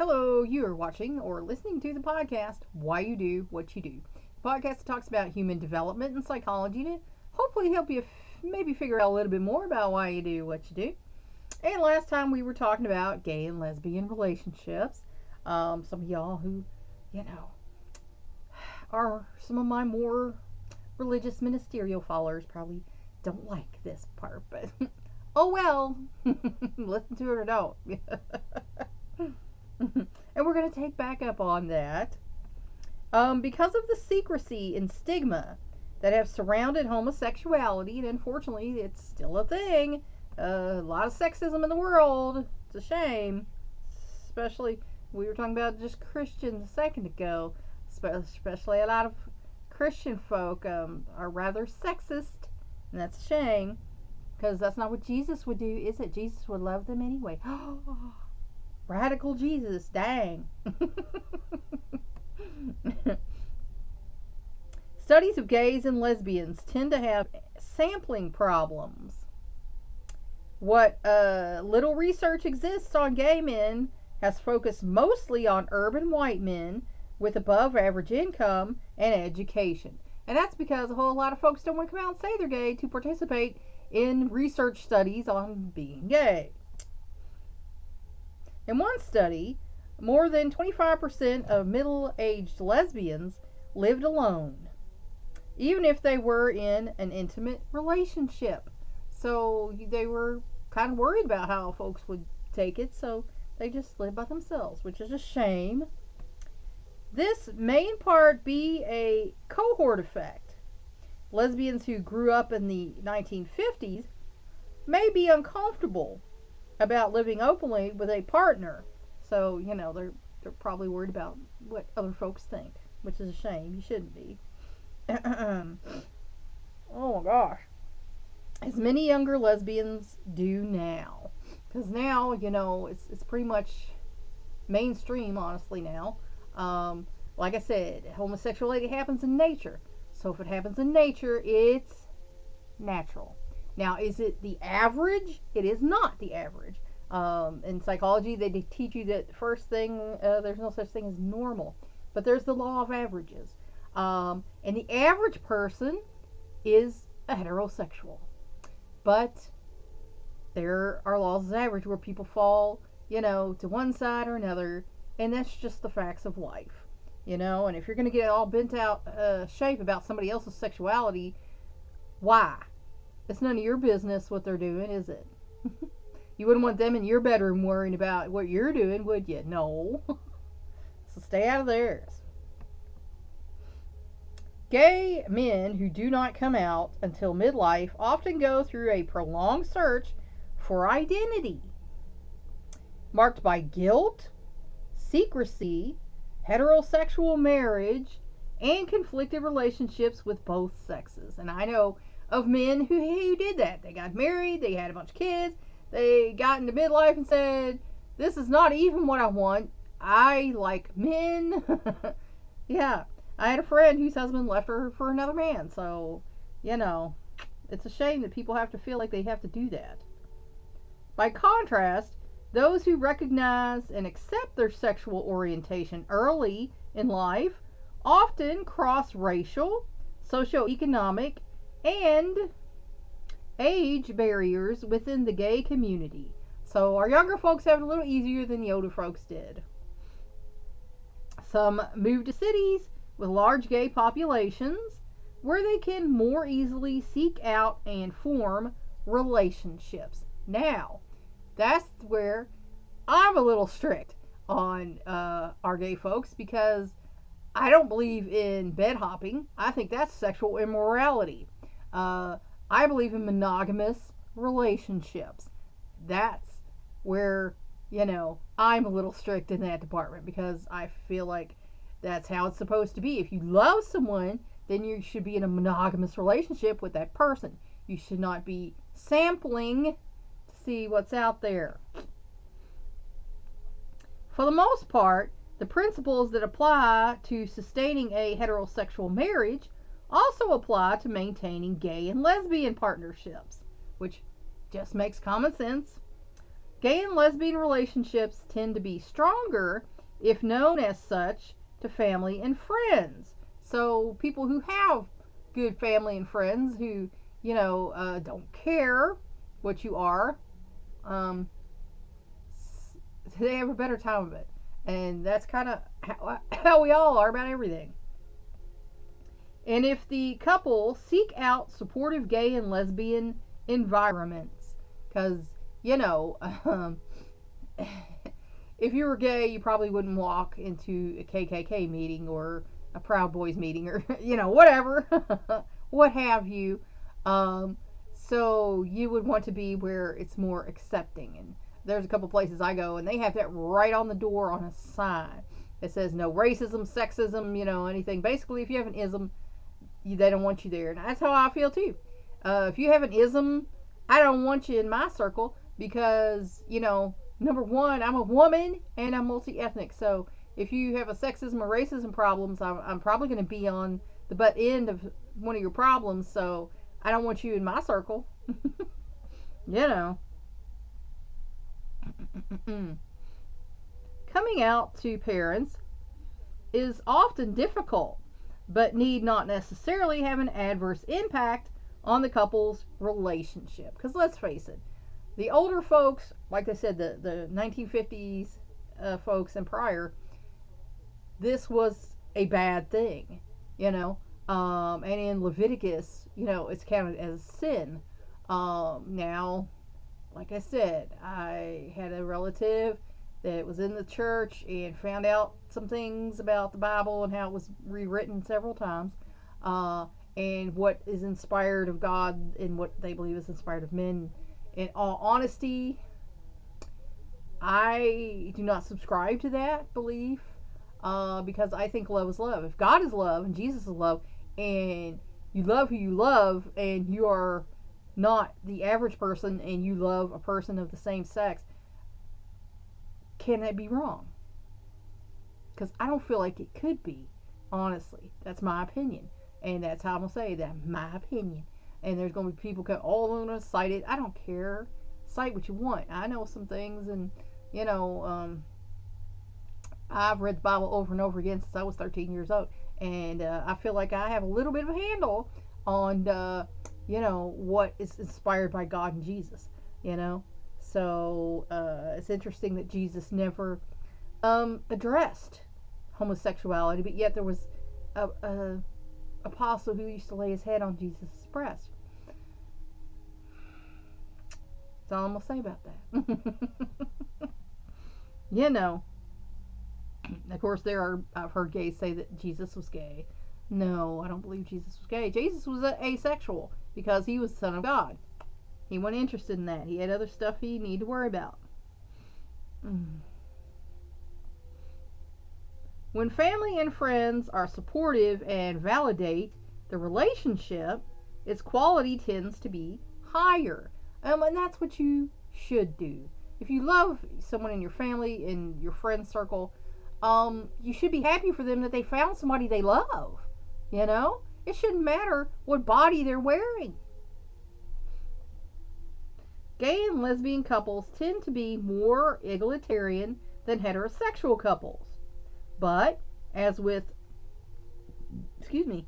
Hello, you are watching or listening to the podcast, Why You Do What You Do. The podcast talks about human development and psychology to hopefully help you maybe figure out a little bit more about why you do what you do. And last time we were talking about gay and lesbian relationships. Some of y'all who, are some of my more religious ministerial followers probably don't like this part, but oh well, listen to it or don't. And we're going to take back up on that. Because of the secrecy and stigma that have surrounded homosexuality, and unfortunately it's still a thing, a lot of sexism in the world. It's a shame. Especially, we were talking about just Christians a second ago. Especially a lot of Christian folk are rather sexist, and that's a shame, because that's not what Jesus would do, is it? Jesus would love them anyway. Radical Jesus, dang. Studies of gays and lesbians tend to have sampling problems. What little research exists on gay men has focused mostly on urban white men with above average income and education. And that's because a whole lot of folks don't want to come out and say they're gay to participate in research studies on being gay. In one study, more than 25% of middle-aged lesbians lived alone, even if they were in an intimate relationship. So they were kind of worried about how folks would take it, so they just lived by themselves, which is a shame. This may in part be a cohort effect. Lesbians who grew up in the 1950s may be uncomfortable about living openly with a partner. So, they're probably worried about what other folks think, which is a shame. You shouldn't be. Oh my gosh. As many younger lesbians do now. Because now, it's pretty much mainstream, honestly, now. Like I said, homosexuality happens in nature. So if it happens in nature, it's natural. Now, is it the average? It is not the average. In psychology, they teach you that first thing, there's no such thing as normal. But there's the law of averages. And the average person is a heterosexual. But there are laws of average where people fall, to one side or another. And that's just the facts of life. And if you're going to get all bent out shape about somebody else's sexuality, why? It's none of your business what they're doing, is it? You wouldn't want them in your bedroom worrying about what you're doing, would you? No. So stay out of theirs. Gay men who do not come out until midlife often go through a prolonged search for identity, marked by guilt, secrecy, heterosexual marriage, and conflicted relationships with both sexes. And I know of men who did that. They got married, they had a bunch of kids, they got into midlife and said, this is not even what I want. I like men. Yeah. I had a friend whose husband left her for another man. So, it's a shame that people have to feel like they have to do that. By contrast, those who recognize and accept their sexual orientation early in life often cross racial, socioeconomic, and age barriers within the gay community. So our younger folks have it a little easier than the older folks did. Some move to cities with large gay populations where they can more easily seek out and form relationships. Now, that's where I'm a little strict on our gay folks, because I don't believe in bed hopping. I think that's sexual immorality. I believe in monogamous relationships. That's where, I'm a little strict in that department, because I feel like that's how it's supposed to be. If you love someone, then you should be in a monogamous relationship with that person. You should not be sampling to see what's out there. For the most part, the principles that apply to sustaining a heterosexual marriage also apply to maintaining gay and lesbian partnerships, which just makes common sense. Gay and lesbian relationships tend to be stronger if known as such, to family and friends. So people who have good family and friends who, don't care what you are, um, they have a better time of it. And that's kind of how we all are about everything. And if the couple seek out supportive gay and lesbian environments, because, you know, if you were gay, you probably wouldn't walk into a KKK meeting or a Proud Boys meeting or, whatever, what have you. So you would want to be where it's more accepting. And there's a couple places I go, and they have that right on the door on a sign. It says no racism, sexism, anything. Basically, if you have an ism, they don't want you there. And that's how I feel too. If you have an ism, I don't want you in my circle because, number one, I'm a woman and I'm multi-ethnic. So if you have a sexism or racism problems, I'm probably going to be on the butt end of one of your problems. So I don't want you in my circle. Coming out to parents is often difficult, but need not necessarily have an adverse impact on the couple's relationship. Because let's face it, the older folks, like I said, the 1950s folks and prior, this was a bad thing, and in Leviticus, it's counted as sin. Now, like I said, I had a relative that was in the church and found out some things about the Bible and how it was rewritten several times, and what is inspired of God and what they believe is inspired of men. In all honesty, I do not subscribe to that belief, because I think love is love. If God is love and Jesus is love, and you love who you love, and you are not the average person, and you love a person of the same sex, can that be wrong? Because I don't feel like it could be, honestly. That's my opinion, and that's how I'm gonna say that, my opinion. And there's gonna be people all gonna cite it. I don't care. Cite what you want. I know some things, and I've read the Bible over and over again since I was 13 years old, and I feel like I have a little bit of a handle on what is inspired by God and Jesus. So it's interesting that Jesus never addressed homosexuality, but yet there was a apostle who used to lay his head on Jesus' breast. That's all I'm gonna say about that. Of course, I've heard gays say that Jesus was gay. No, I don't believe Jesus was gay. Jesus was asexual because he was the Son of God. He wasn't interested in that. He had other stuff he needed to worry about. When family and friends are supportive and validate the relationship, its quality tends to be higher. And that's what you should do. If you love someone in your family, in your friend circle, you should be happy for them that they found somebody they love. It shouldn't matter what body they're wearing. Gay and lesbian couples tend to be more egalitarian than heterosexual couples. But, as with, many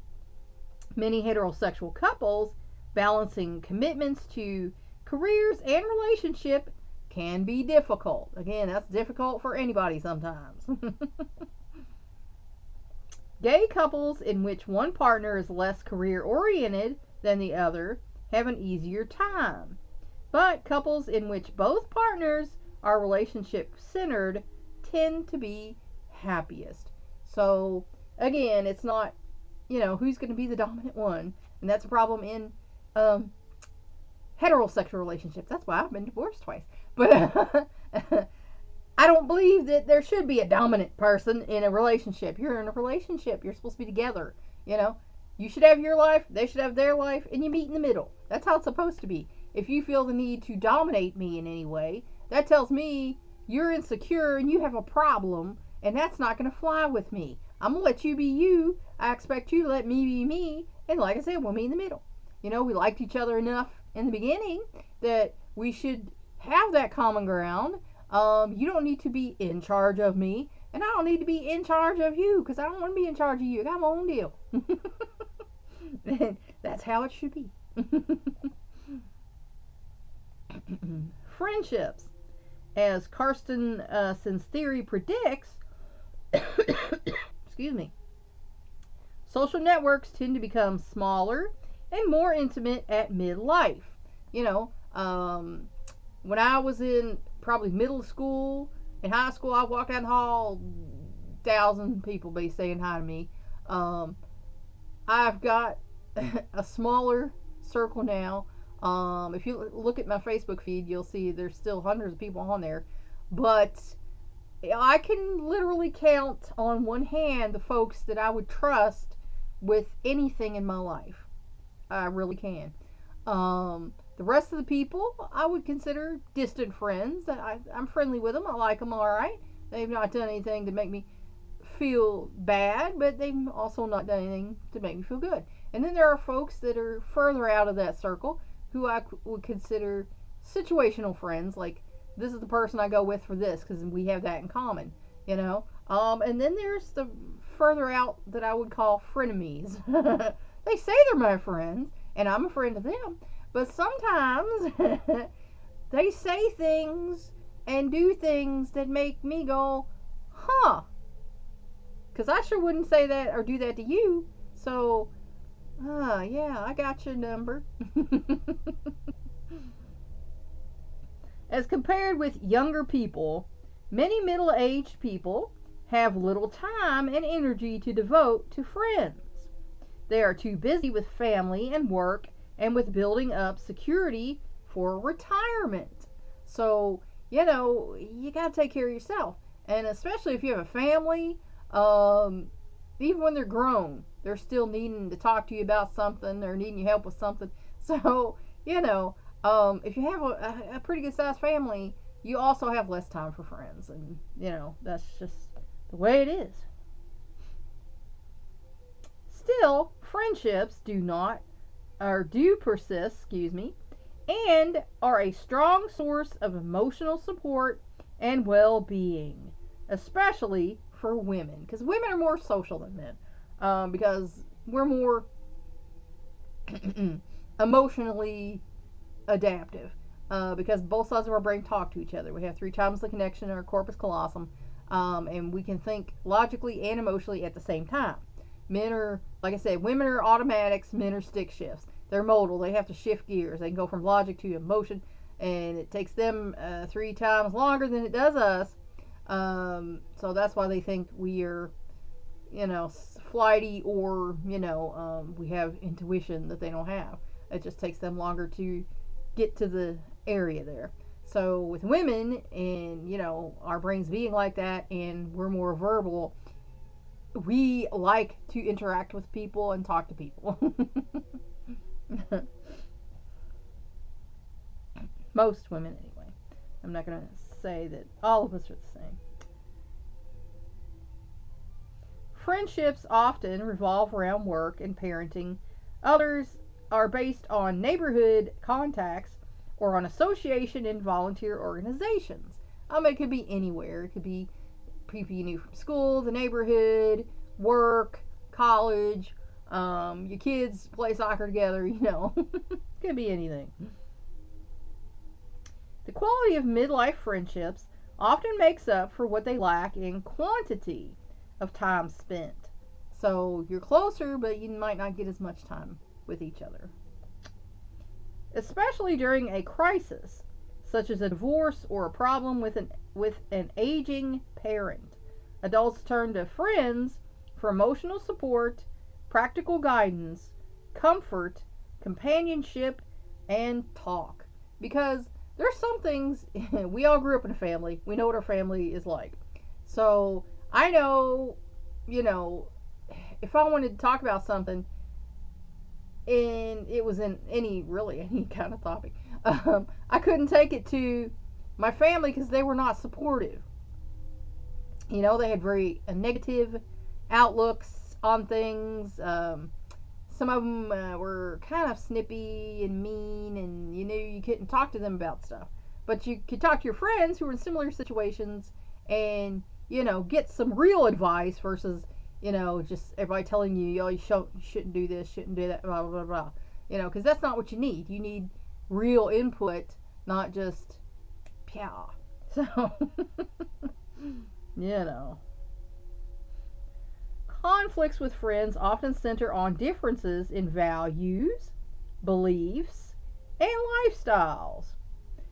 heterosexual couples, balancing commitments to careers and relationship can be difficult. Again, that's difficult for anybody sometimes. Gay couples in which one partner is less career-oriented than the other have an easier time. But couples in which both partners are relationship-centered tend to be happiest. So, again, it's not, who's going to be the dominant one. And that's a problem in heterosexual relationships. That's why I've been divorced twice. But I don't believe that there should be a dominant person in a relationship. You're in a relationship. You're supposed to be together. You should have your life. They should have their life. And you meet in the middle. That's how it's supposed to be. If you feel the need to dominate me in any way, that tells me you're insecure and you have a problem. And that's not going to fly with me. I'm going to let you be you. I expect you to let me be me. And like I said, we'll meet in the middle. We liked each other enough in the beginning that we should have that common ground. You don't need to be in charge of me. And I don't need to be in charge of you because I don't want to be in charge of you. I got my own deal. And that's how it should be. Friendships. As Carstenson's theory predicts, excuse me, social networks tend to become smaller and more intimate at midlife. You know, when I was in probably middle school, in high school, I walk down the hall, 1,000 people be saying hi to me. I've got a smaller circle now. If you look at my Facebook feed, you'll see there's still hundreds of people on there. But I can literally count on one hand the folks that I would trust with anything in my life. I really can. The rest of the people I would consider distant friends. I'm friendly with them. I like them all right. They've not done anything to make me feel bad, but they've also not done anything to make me feel good. And then there are folks that are further out of that circle who I would consider situational friends. Like, this is the person I go with for this because we have that in common, you know. And then there's the further out that I would call frenemies. They say they're my friends, and I'm a friend of them, but sometimes they say things and do things that make me go, huh, because I sure wouldn't say that or do that to you. So, yeah, I got your number. As compared with younger people, many middle-aged people have little time and energy to devote to friends. They are too busy with family and work and with building up security for retirement. So, you know, you got to take care of yourself. And especially if you have a family, even when they're grown, they're still needing to talk to you about something or needing your help with something. So, you know, if you have a pretty good sized family, you also have less time for friends. And, you know, that's just the way it is. Still, friendships do persist, and are a strong source of emotional support and well-being, especially for women, because women are more social than men, because we're more emotionally adaptive, because both sides of our brain talk to each other. We have 3 times the connection in our corpus callosum, and we can think logically and emotionally at the same time. Men are, like I said, women are automatics, men are stick shifts. They're modal. They have to shift gears. They can go from logic to emotion, and it takes them 3 times longer than it does us. So that's why they think we are, you know, flighty, or, you know, we have intuition that they don't have. It just takes them longer to get to the area there. So with women, and, you know, our brains being like that, and we're more verbal, we like to interact with people and talk to people. Most women, anyway. I'm not going to say that all of us are the same. Friendships often revolve around work and parenting. Others are based on neighborhood contacts or on association in volunteer organizations. It could be anywhere. It could be people you knew from school, the neighborhood, work, college, your kids play soccer together, you know. Could be anything. The quality of midlife friendships often makes up for what they lack in quantity of time spent. So you're closer, but you might not get as much time with each other. Especially during a crisis, such as a divorce or a problem with an aging parent. Adults turn to friends for emotional support, practical guidance, comfort, companionship, and talk. Because there's some things, we all grew up in a family. We know what our family is like. So I know, you know, if I wanted to talk about something, and it was in any kind of topic, I couldn't take it to my family because they were not supportive. You know, they had very negative outlooks on things. Some of them were kind of snippy and mean, and you knew you couldn't talk to them about stuff. But you could talk to your friends who were in similar situations, and get some real advice versus, just everybody telling you, you shouldn't do this, shouldn't do that, blah, blah, blah. Because that's not what you need. You need real input, not just, pyaw. So, conflicts with friends often center on differences in values, beliefs, and lifestyles.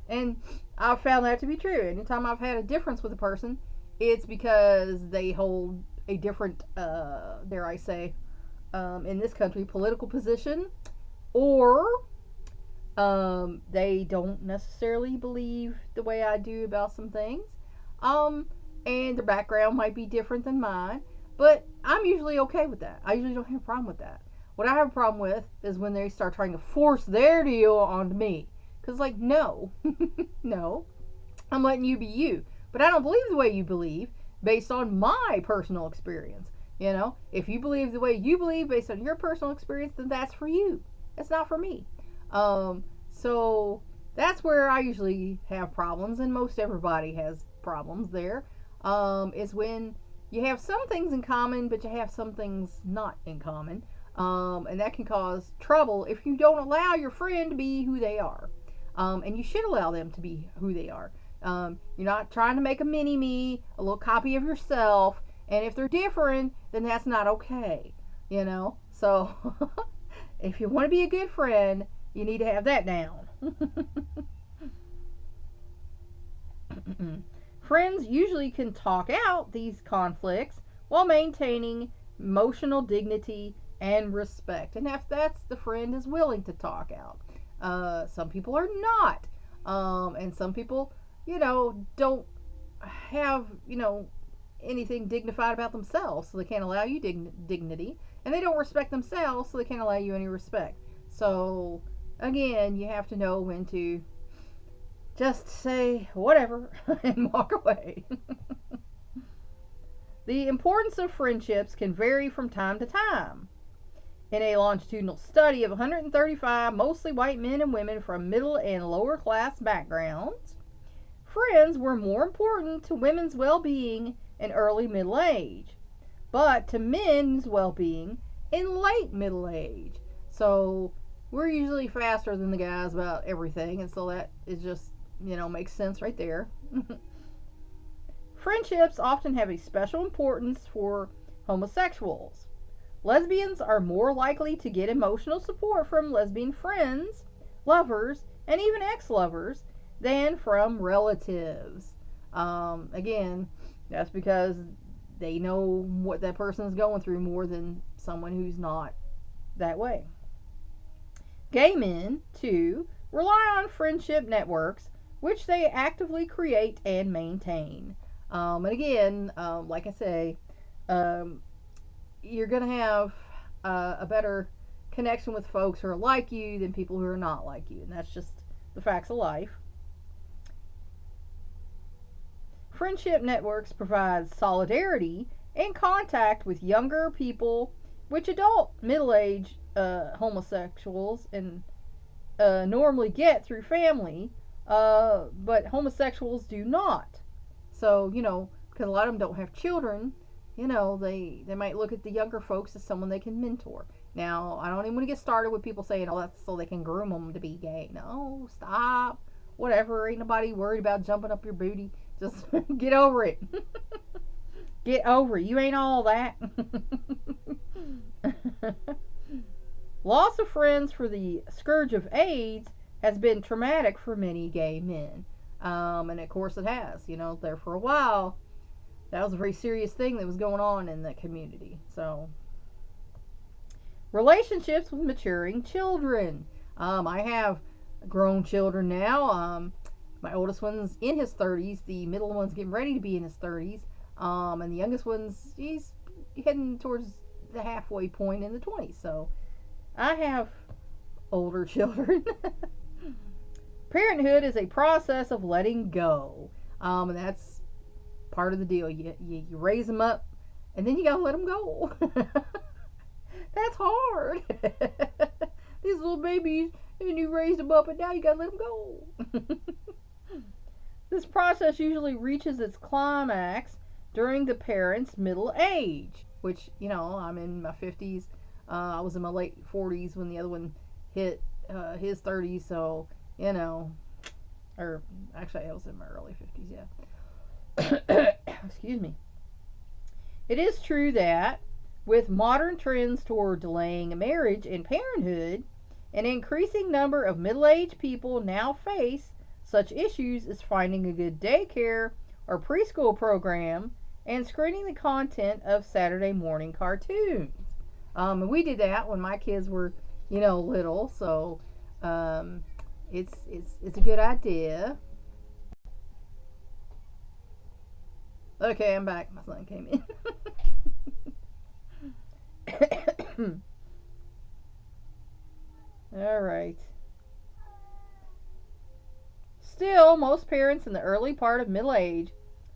And I've found that to be true. Anytime I've had a difference with a person, it's because they hold a different, dare I say, in this country, political position, or they don't necessarily believe the way I do about some things. And their background might be different than mine, but I'm usually okay with that. I usually don't have a problem with that. What I have a problem with is when they start trying to force their deal onto me. Because, no, no, I'm letting you be you. But I don't believe the way you believe based on my personal experience. If you believe the way you believe based on your personal experience, then that's for you. It's not for me. So that's where I usually have problems, and most everybody has problems there, is when you have some things in common, but you have some things not in common. And that can cause trouble if you don't allow your friend to be who they are. And you should allow them to be who they are. You're not trying to make a mini-me, a little copy of yourself. And if they're different, then that's not okay. So if you want to be a good friend, you need to have that down. Friends usually can talk out these conflicts while maintaining emotional dignity and respect. And if that's the friend is willing to talk out. Some people are not. And some people, don't have, anything dignified about themselves, so they can't allow you dignity. And they don't respect themselves, so they can't allow you any respect. So, again, you have to know when to just say whatever and walk away. The importance of friendships can vary from time to time. In a longitudinal study of 135 mostly white men and women from middle and lower class backgrounds, friends were more important to women's well-being in early middle age, but to men's well-being in late middle age. So we're usually faster than the guys about everything, and so that is just, makes sense right there. Friendships often have a special importance for homosexuals. Lesbians are more likely to get emotional support from lesbian friends, lovers, and even ex-lovers than from relatives. Again, that's because they know what that person is going through more than someone who's not that way. Gay men, too, rely on friendship networks, which they actively create and maintain. And again, like I say, you're going to have a better connection with folks who are like you than people who are not like you. And that's just the facts of life. Friendship networks provide solidarity and contact with younger people, which adult middle-aged homosexuals and normally get through family, but homosexuals do not. So, because a lot of them don't have children, they might look at the younger folks as someone they can mentor. Now, I don't even want to get started with people saying, that's so they can groom them to be gay. No, stop. Whatever. Ain't nobody worried about jumping up your booty. Just get over it. Get over it. You ain't all that. Loss of friends for the scourge of AIDS has been traumatic for many gay men. And of course it has. There for a while, that was a very serious thing that was going on in that community. So, relationships with maturing children. I have grown children now. My oldest one's in his 30s. The middle one's getting ready to be in his 30s. And the youngest one's, he's heading towards the halfway point in the 20s. So, I have older children. Parenthood is a process of letting go. And that's part of the deal. You raise them up, and then you gotta let them go. That's hard. These little babies, and you raised them up, and now you gotta let them go. This process usually reaches its climax during the parent's middle age, which, I'm in my 50s. I was in my late 40s when the other one hit his 30s, so, or actually, I was in my early 50s, yeah. Excuse me. It is true that with modern trends toward delaying marriage and parenthood, an increasing number of middle aged people now face such issues as finding a good daycare or preschool program and screening the content of Saturday morning cartoons. And we did that when my kids were, little, so it's a good idea. Okay, I'm back. My son came in. All right. Still, most parents in the early part of middle age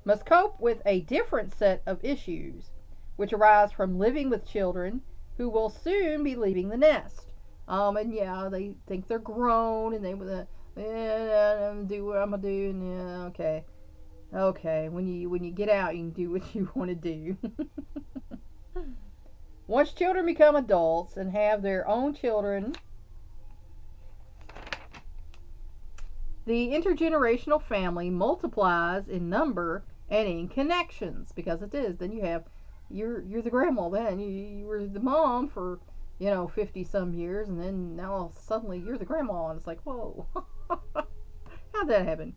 must cope with a different set of issues, which arise from living with children who will soon be leaving the nest. And yeah, they think they're grown and they want to do what I'm gonna do. And yeah, okay. When you get out, you can do what you want to do. Once children become adults and have their own children, the intergenerational family multiplies in number and in connections, because it is. Then you're the grandma. Then you were the mom for 50 some years, and then now suddenly you're the grandma, and it's like, whoa. How'd that happen?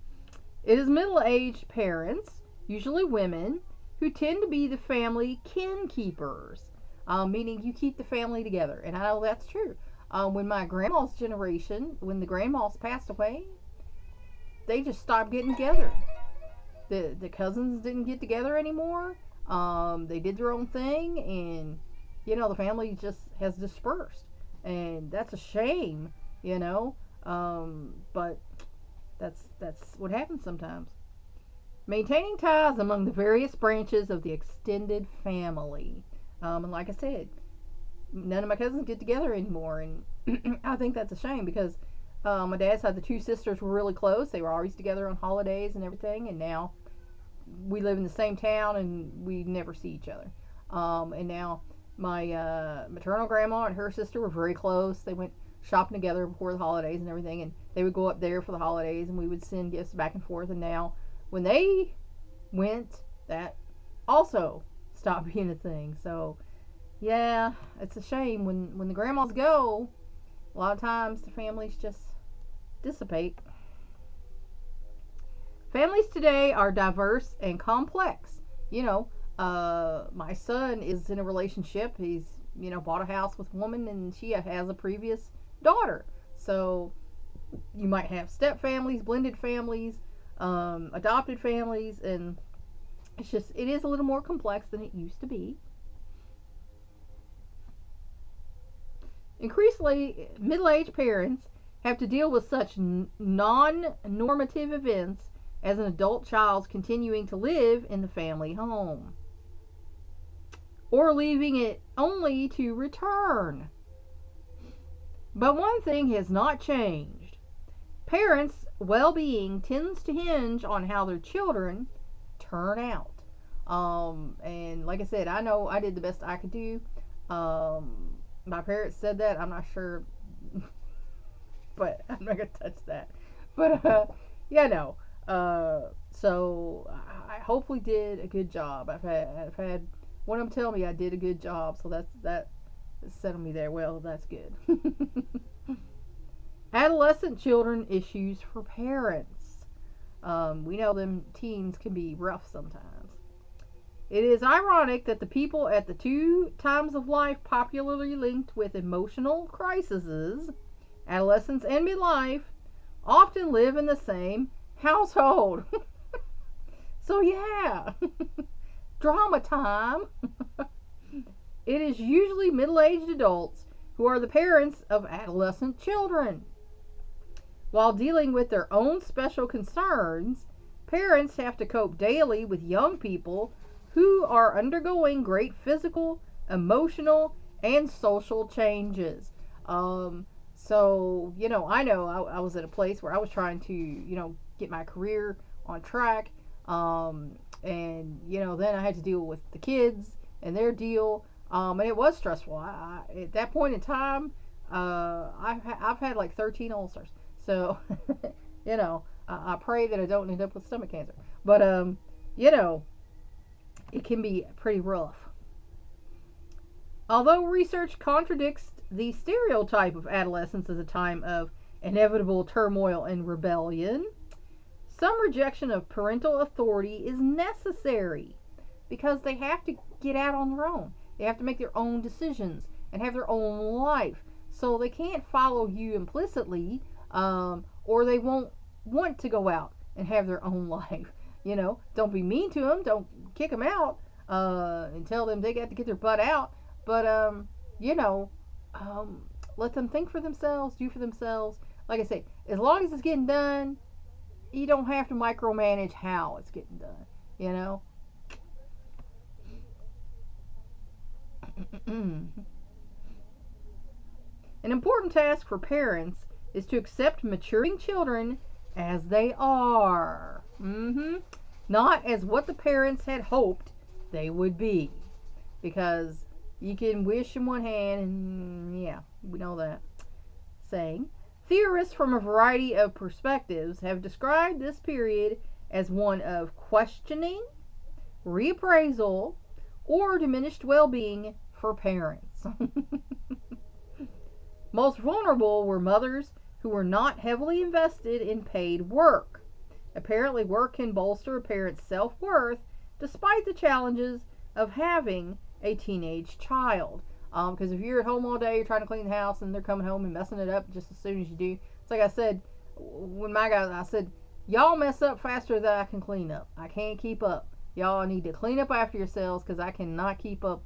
It is middle-aged parents, usually women, who tend to be the family kin keepers, meaning you keep the family together. And I know that's true. When my grandma's generation, when the grandmas passed away, they just stopped getting together. The cousins didn't get together anymore. They did their own thing, and the family just has dispersed, and that's a shame. But that's what happens sometimes. Maintaining ties among the various branches of the extended family. And like I said, none of my cousins get together anymore, and I think that's a shame, because my dad's side, the two sisters were really close. They were always together on holidays and everything, and now we live in the same town and we never see each other. And now my maternal grandma and her sister were very close. They went shopping together before the holidays and everything, and they would go up there for the holidays, and we would send gifts back and forth. And now, when they went, that also stopped being a thing. So, yeah, it's a shame when the grandmas go. A lot of times the families just dissipate. Families today are diverse and complex. My son is in a relationship. He's, bought a house with a woman, and she has a previous daughter. So you might have step families, blended families, adopted families, and it is a little more complex than it used to be. Increasingly, middle-aged parents have to deal with such non-normative events as an adult child's continuing to live in the family home, or leaving it only to return. But one thing has not changed. Parents' well-being tends to hinge on how their children turn out. And like I said, I know I did the best I could do. My parents said that. I'm not sure, but I'm not gonna touch that. But so I hopefully did a good job. I've had one of them tell me I did a good job, so that settled me there. Well, that's good. Adolescent children issues for parents. We know them teens can be rough sometimes. It is ironic that the people at the two times of life popularly linked with emotional crises, adolescence and midlife, often live in the same household. So yeah, drama time. It is usually middle-aged adults who are the parents of adolescent children. While dealing with their own special concerns, parents have to cope daily with young people who are undergoing great physical, emotional, and social changes. So, I know I was at a place where I was trying to, get my career on track. And then I had to deal with the kids and their deal, and it was stressful. At that point in time, I've had like 13 ulcers, so I pray that I don't end up with stomach cancer. But you know, it can be pretty rough. Although research contradicts the stereotype of adolescence as a time of inevitable turmoil and rebellion, some rejection of parental authority is necessary because they have to get out on their own. They have to make their own decisions and have their own life. So they can't follow you implicitly, or they won't want to go out and have their own life. Don't be mean to them. Don't kick them out and tell them they got to get their butt out. But, you know, let them think for themselves, do for themselves. Like I say, as long as it's getting done, you don't have to micromanage how it's getting done, you know? An important task for parents is to accept maturing children as they are. Not as what the parents had hoped they would be. Because you can wish in one hand, and yeah, we know that saying. Theorists from a variety of perspectives have described this period as one of questioning, reappraisal, or diminished well-being for parents. Most vulnerable were mothers who were not heavily invested in paid work. Apparently, work can bolster a parent's self-worth despite the challenges of having a teenage child. Because if you're at home all day, you're trying to clean the house, and they're coming home and messing it up just as soon as you do. It's like I said, when my guys, I said, y'all mess up faster than I can clean up. I can't keep up. Y'all need to clean up after yourselves because I cannot keep up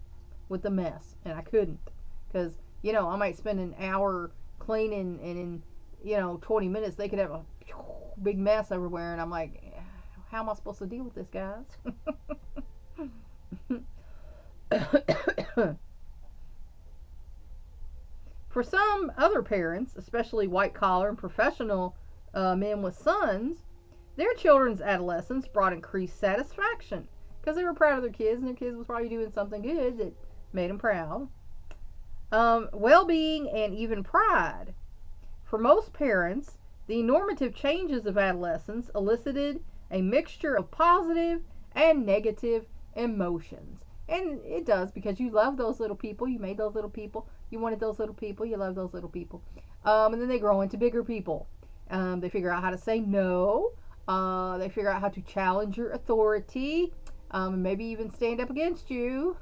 with the mess. And I couldn't. Because, I might spend an hour cleaning, and in, 20 minutes, they could have a big mess everywhere. And I'm like, how am I supposed to deal with this, guys? For some other parents, especially white-collar and professional men with sons, their children's adolescence brought increased satisfaction because they were proud of their kids, and their kids was probably doing something good that made them proud. Well-being and even pride. For most parents, the normative changes of adolescence elicited a mixture of positive and negative emotions. And it does, because you love those little people. You made those little people. You wanted those little people. You love those little people. And then they grow into bigger people. They figure out how to say no. They figure out how to challenge your authority. Maybe even stand up against you.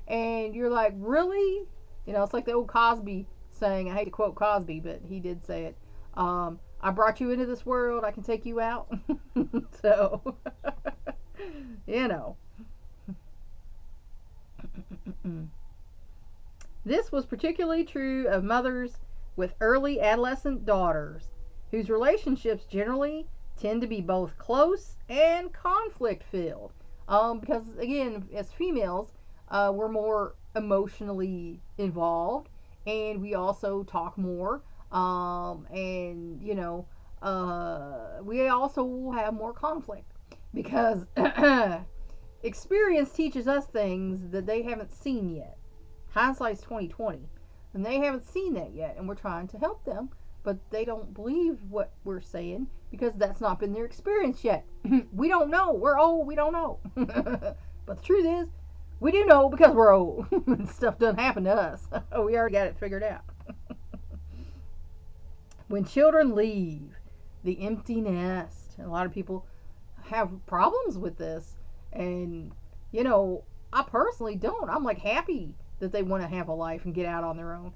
And you're like, really? It's like the old Cosby saying. I hate to quote Cosby, but he did say it. I brought you into this world. I can take you out. So, This was particularly true of mothers with early adolescent daughters, whose relationships generally tend to be both close and conflict-filled. Because, again, as females, we're more emotionally involved, and we also talk more, and, we also have more conflict, because experience teaches us things that they haven't seen yet. Hindsight's 20/20, and they haven't seen that yet, and we're trying to help them, but they don't believe what we're saying because that's not been their experience yet. We don't know. We're old. We don't know. But the truth is, we do know because we're old. Stuff doesn't happen to us. We already got it figured out. When children leave the empty nest, a lot of people have problems with this, and I personally don't. I'm like happy that they want to have a life and get out on their own.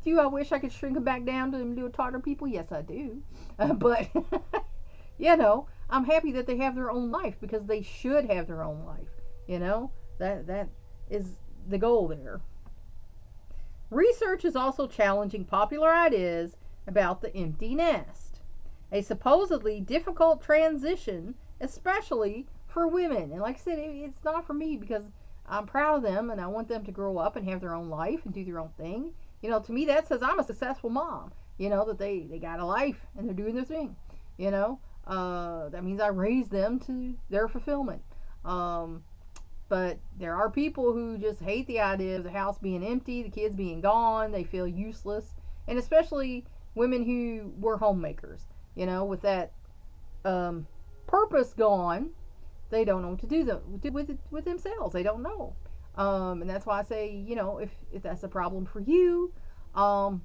Do I wish I could shrink them back down to them do talk to people? Yes, I do. But I'm happy that they have their own life because they should have their own life. That is the goal there. Research is also challenging popular ideas about the empty nest, a supposedly difficult transition, especially for women. And like I said, it's not for me because I'm proud of them and I want them to grow up and have their own life and do their own thing. To me that says I'm a successful mom. That they got a life and they're doing their thing. That means I raised them to their fulfillment. Um, but there are people who just hate the idea of the house being empty, the kids being gone, they feel useless. And especially women who were homemakers, with that um, purpose gone, they don't know what to do with themselves. They don't know. And that's why I say, if that's a problem for you, um,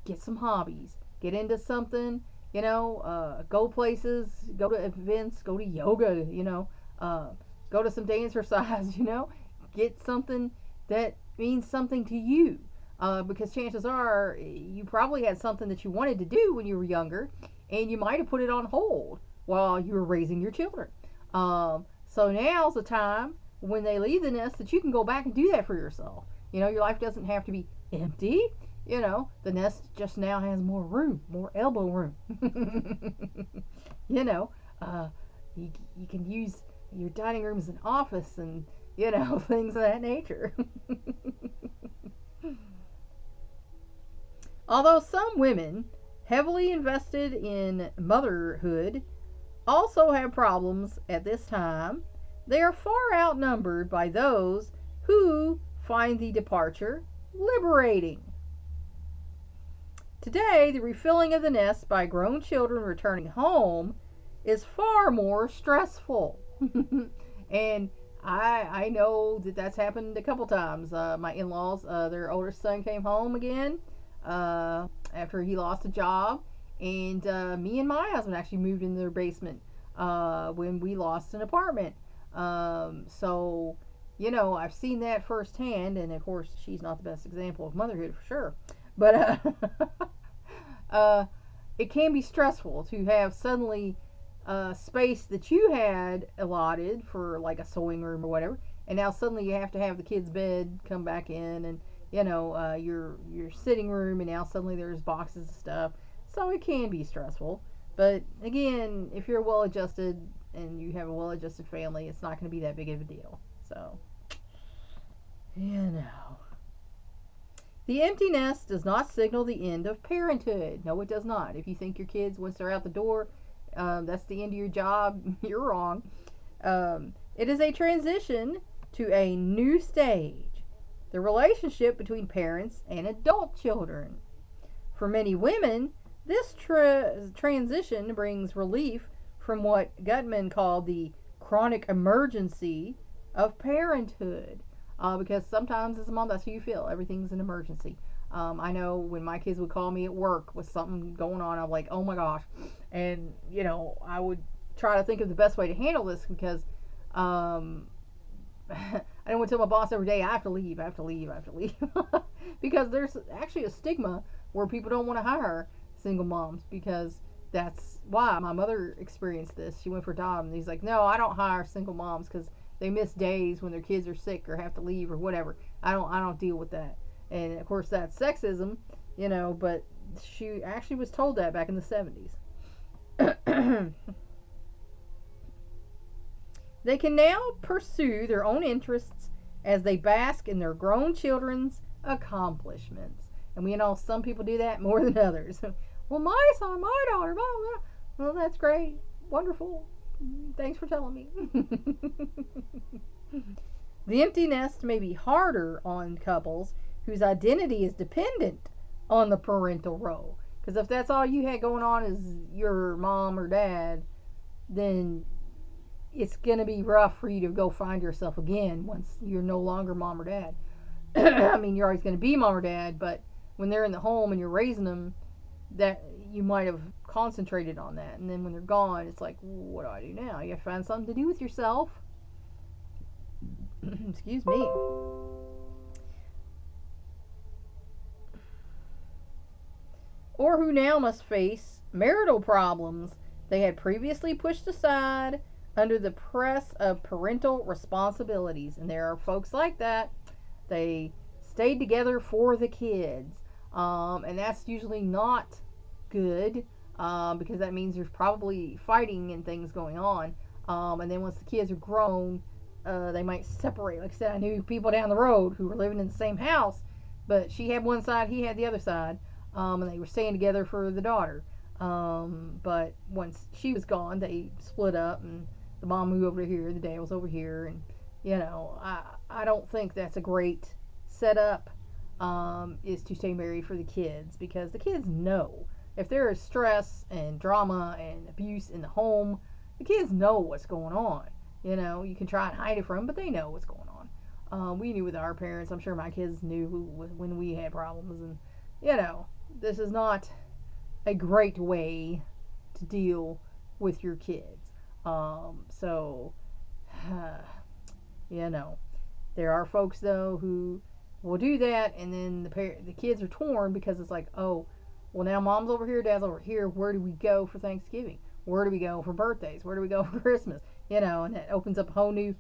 get some hobbies, get into something, go places, go to events, go to yoga, go to some dance exercise, get something that means something to you. Because chances are you probably had something that you wanted to do when you were younger, and you might have put it on hold while you were raising your children. So now's the time when they leave the nest that you can go back and do that for yourself. Your life doesn't have to be empty. The nest just now has more room, more elbow room. you know, you can use your dining room as an office and, things of that nature. Although some women heavily invested in motherhood also have problems at this time, they are far outnumbered by those who find the departure liberating. Today, the refilling of the nest by grown children returning home is far more stressful. And I know that that's happened a couple times. My in-laws, their oldest son came home again after he lost a job, and me and my husband actually moved in their basement when we lost an apartment. So, I've seen that firsthand, and of course, she's not the best example of motherhood for sure. But it can be stressful to have suddenly space that you had allotted for like a sewing room or whatever, and now suddenly you have to have the kids' bed come back in, and your sitting room, and now suddenly there's boxes of stuff. So it can be stressful. But again, if you're well adjusted and you have a well adjusted family, it's not going to be that big of a deal. So, the empty nest does not signal the end of parenthood. No, it does not. If you think your kids, once they're out the door, that's the end of your job, you're wrong. It is a transition to a new stage, the relationship between parents and adult children. For many women, this transition brings relief from what Gutman called the chronic emergency of parenthood. Because sometimes as a mom, that's how you feel. Everything's an emergency. I know when my kids would call me at work with something going on, I'm like, oh my gosh. And, I would try to think of the best way to handle this because I don't want to tell my boss every day, I have to leave. Because there's actually a stigma where people don't want to hire single moms because that's why my mother experienced this. She went for a job and he's like, no, I don't hire single moms because they miss days when their kids are sick or have to leave or whatever. I don't deal with that. And of course that's sexism, but she actually was told that back in the 70s. They can now pursue their own interests as they bask in their grown children's accomplishments. And we know some people do that more than others. Well, my son, my daughter, blah, blah. Well, that's great. Wonderful. Thanks for telling me. The empty nest may be harder on couples whose identity is dependent on the parental role. Because if that's all you had going on is your mom or dad, then it's going to be rough for you to go find yourself again once you're no longer mom or dad. I mean, you're always going to be mom or dad, but when they're in the home and you're raising them, that you might have concentrated on that, and then when they're gone, it's like, what do I do now? You have to find something to do with yourself. Excuse me. Or who now must face marital problems they had previously pushed aside under the press of parental responsibilities. And there are folks like that. They stayed together for the kids. And that's usually not good because that means there's probably fighting and things going on. And then once the kids are grown, they might separate. Like I said, I knew people down the road who were living in the same house, but she had one side, he had the other side, and they were staying together for the daughter. But once she was gone, they split up, and the mom moved over here, the dad was over here, and I don't think that's a great setup. Is to stay married for the kids, because the kids know if there is stress and drama and abuse in the home, the kids know what's going on. You can try and hide it from them, but they know what's going on. We knew with our parents. I'm sure my kids knew when we had problems, and this is not a great way to deal with your kids. So, there are folks though who will do that, and then the kids are torn, because it's like, oh, well, now mom's over here, dad's over here. Where do we go for Thanksgiving? Where do we go for birthdays? Where do we go for Christmas? And that opens up a whole new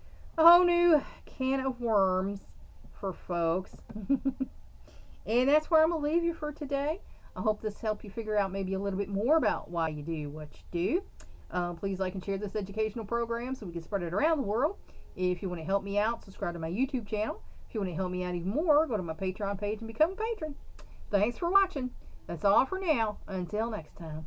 can of worms for folks. And that's where I'm gonna leave you for today. I hope this helped you figure out maybe a little bit more about why you do what you do. Please like and share this educational program so we can spread it around the world. If you want to help me out, subscribe to my YouTube channel. If you want to help me out even more, go to my Patreon page and become a patron. Thanks for watching. That's all for now. Until next time.